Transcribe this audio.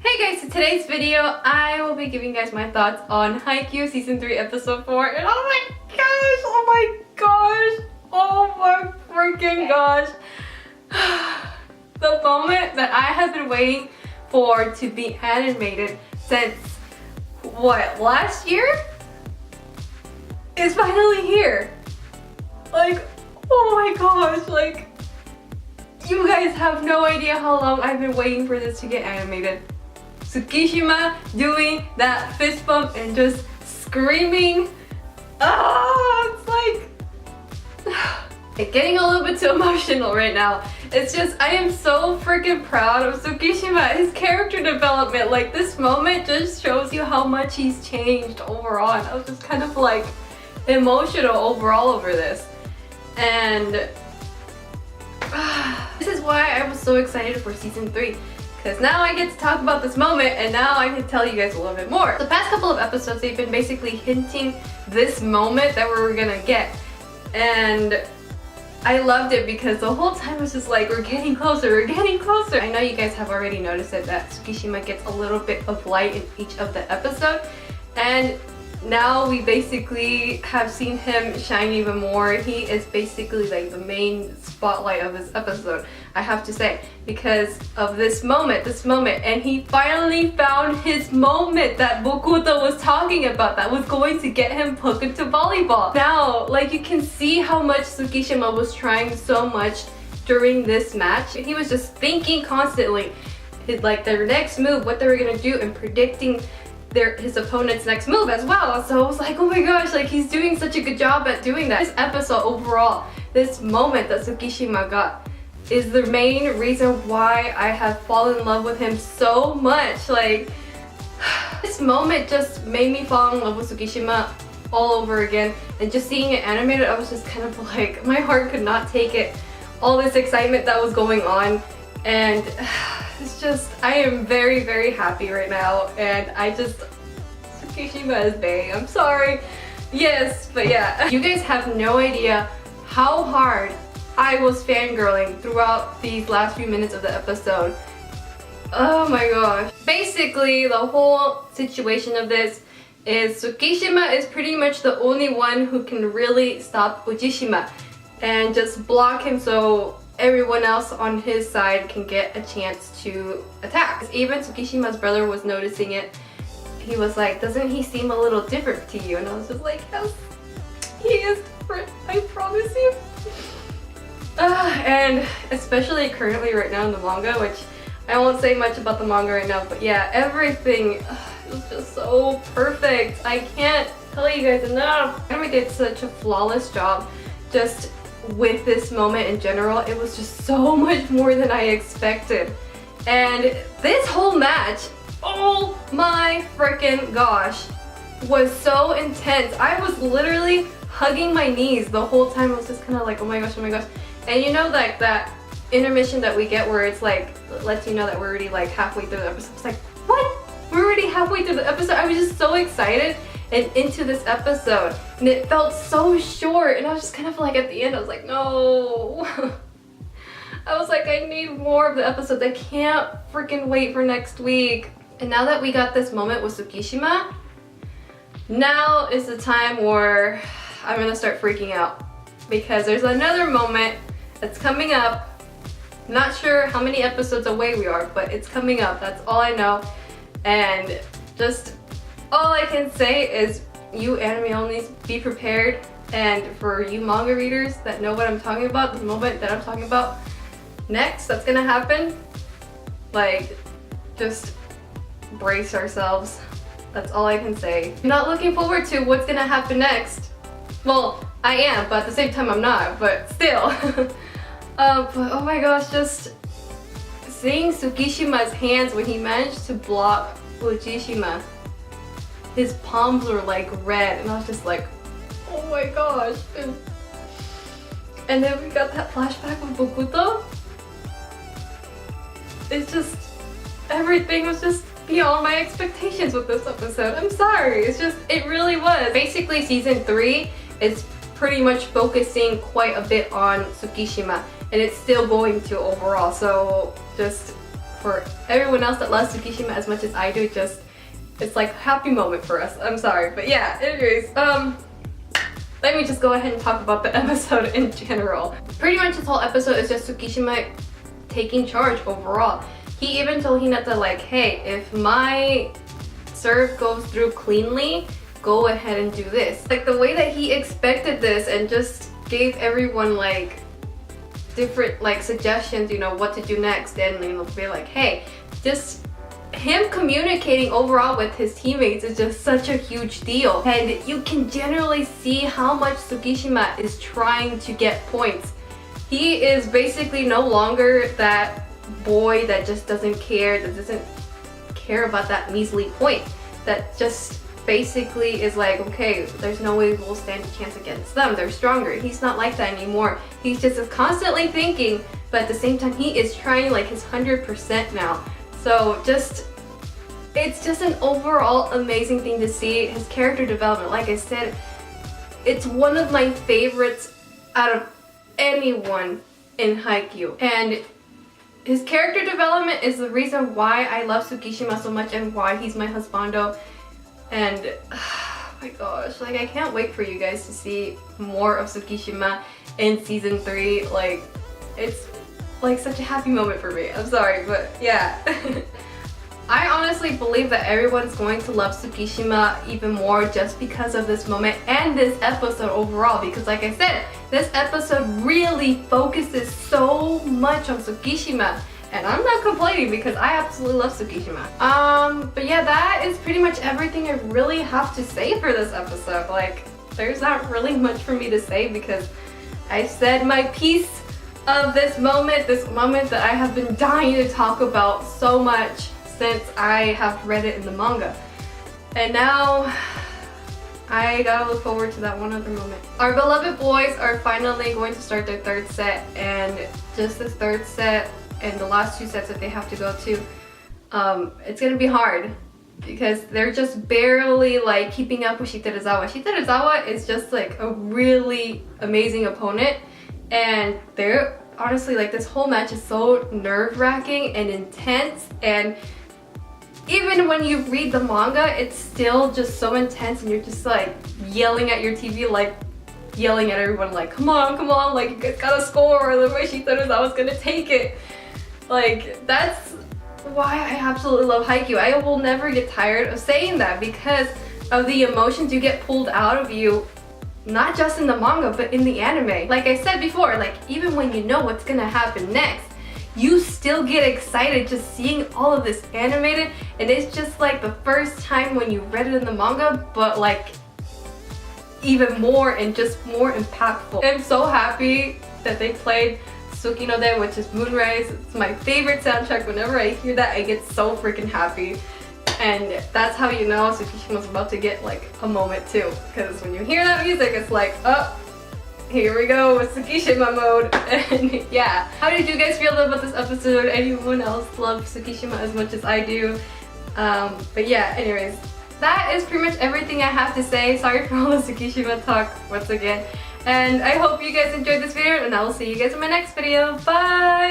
Hey guys, so today's video I will be giving you guys my thoughts on Haikyuu season 3 episode 4 and oh my freaking gosh. The moment that I have been waiting for to be animated since what, last year? Is finally here. Like, oh my gosh, like you guys have no idea how long I've been waiting for this to get animated. Tsukishima doing that fist bump and just screaming. It's like getting a little bit too emotional right now. It's just, I am so freaking proud of Tsukishima. His character development, like this moment just shows you how much he's changed overall. And I was just kind of like emotional overall over this. And this is why I was so excited for season 3. Because now I get to talk about this moment and now I can tell you guys a little bit more. The past couple of episodes, they've been basically hinting this moment that we were gonna get. And I loved it because the whole time it was just like, we're getting closer, we're getting closer. I know you guys have already noticed it, that Tsukishima gets a little bit of light in each of the episodes. And now we basically have seen him shine even more. He is basically like the main spotlight of this episode, I have to say, because of this moment, and he finally found his moment that Bokuto was talking about that was going to get him hooked into volleyball. Now, like you can see how much Tsukishima was trying so much during this match. He was just thinking constantly, like their next move, what they were gonna do, and predicting his opponent's next move as well. So I was like, oh my gosh, like he's doing such a good job at doing that. This episode overall, this moment that Tsukishima got is the main reason why I have fallen in love with him so much. Like this moment just made me fall in love with Tsukishima all over again, and just seeing it animated, I was just kind of like, my heart could not take it. All this excitement that was going on, and it's just, I am very, very happy right now, and I just, Tsukishima is bae. I'm sorry. Yes, but yeah. You guys have no idea how hard I was fangirling throughout these last few minutes of the episode. Oh my gosh. Basically, the whole situation of this is Tsukishima is pretty much the only one who can really stop Ujishima and just block him so everyone else on his side can get a chance to attack. Even Tsukishima's brother was noticing it. He was like, doesn't he seem a little different to you? And I was just like, yes, he is different, I promise you. And especially currently right now in the manga, which I won't say much about the manga right now, but yeah, everything was just so perfect. I can't tell you guys enough. Anime did such a flawless job just with this moment in general. It was just so much more than I expected. And this whole match, oh my freaking gosh, was so intense. I was literally hugging my knees the whole time. I was just kind of like, oh my gosh, oh my gosh. And you know, like that intermission that we get where it's like, lets you know that we're already like halfway through the episode. It's like, what? We're already halfway through the episode? I was just so excited and into this episode, and it felt so short, and I was just kind of like, at the end I was like, no. I was like, I need more of the episodes. I can't freaking wait for next week. And now that we got this moment with Tsukishima, now is the time where I'm gonna start freaking out, because there's another moment that's coming up. I'm not sure how many episodes away we are, but it's coming up, that's all I know. And just all I can say is, you anime onlys, be prepared. And for you manga readers that know what I'm talking about, the moment that I'm talking about next that's gonna happen, like, just brace ourselves. That's all I can say. I'm not looking forward to what's gonna happen next. Well, I am, but at the same time I'm not, but still. But oh my gosh, just seeing Tsukishima's hands when he managed to block Ujishima. His palms were like red, and I was just like, oh my gosh. And then we got that flashback with Bokuto. It's just, everything was just beyond my expectations with this episode. I'm sorry, it's just, it really was. Basically, season 3 is pretty much focusing quite a bit on Tsukishima, and it's still going to overall, so just for everyone else that loves Tsukishima as much as I do, it's like a happy moment for us. I'm sorry, but yeah, anyways, let me just go ahead and talk about the episode in general. Pretty much this whole episode is just Tsukishima taking charge overall. He even told Hinata like, hey, if my serve goes through cleanly, go ahead and do this. Like the way that he expected this and just gave everyone like different like suggestions, you know, what to do next, and you know, be like, hey, just him communicating overall with his teammates is just such a huge deal. And you can generally see how much Tsukishima is trying to get points. He is basically no longer that boy that just doesn't care, that doesn't care about that measly point, that just basically is like, okay, there's no way we'll stand a chance against them, they're stronger. He's not like that anymore. He's just constantly thinking, but at the same time he is trying like his 100% now. So it's just an overall amazing thing to see. His character development, like I said, it's one of my favorites out of anyone in Haikyuu. And his character development is the reason why I love Tsukishima so much and why he's my husbando. And oh my gosh, like I can't wait for you guys to see more of Tsukishima in season 3. Like it's like such a happy moment for me. I'm sorry, but yeah. I honestly believe that everyone's going to love Tsukishima even more just because of this moment and this episode overall, because like I said, this episode really focuses so much on Tsukishima. And I'm not complaining because I absolutely love Tsukishima. But yeah, that is pretty much everything I really have to say for this episode. Like, there's not really much for me to say because I said my piece of this moment that I have been dying to talk about so much since I have read it in the manga. And now, I gotta look forward to that one other moment. Our beloved boys are finally going to start their third set, and just this third set and the last 2 sets that they have to go to, it's gonna be hard because they're just barely like keeping up with Shitarizawa. Shitarizawa is just like a really amazing opponent, and they're honestly like, this whole match is so nerve-wracking and intense, and even when you read the manga, it's still just so intense and you're just like yelling at your TV, like yelling at everyone like, come on, like you guys gotta score, otherwise Shitarizawa's gonna take it. Like, that's why I absolutely love Haikyuu. I will never get tired of saying that because of the emotions you get pulled out of you, not just in the manga, but in the anime. Like I said before, like even when you know what's gonna happen next, you still get excited just seeing all of this animated, and it's just like the first time when you read it in the manga, but like even more and just more impactful. I'm so happy that they played Suki no De, which is Moonrise. It's my favorite soundtrack. Whenever I hear that, I get so freaking happy. And that's how you know Tsukishima's about to get like a moment too. Because when you hear that music, it's like, oh, here we go with Tsukishima mode. And yeah. How did you guys feel about this episode? Anyone else love Tsukishima as much as I do? But yeah, anyways, that is pretty much everything I have to say. Sorry for all the Tsukishima talk once again. And I hope you guys enjoyed this video, and I will see you guys in my next video. Bye!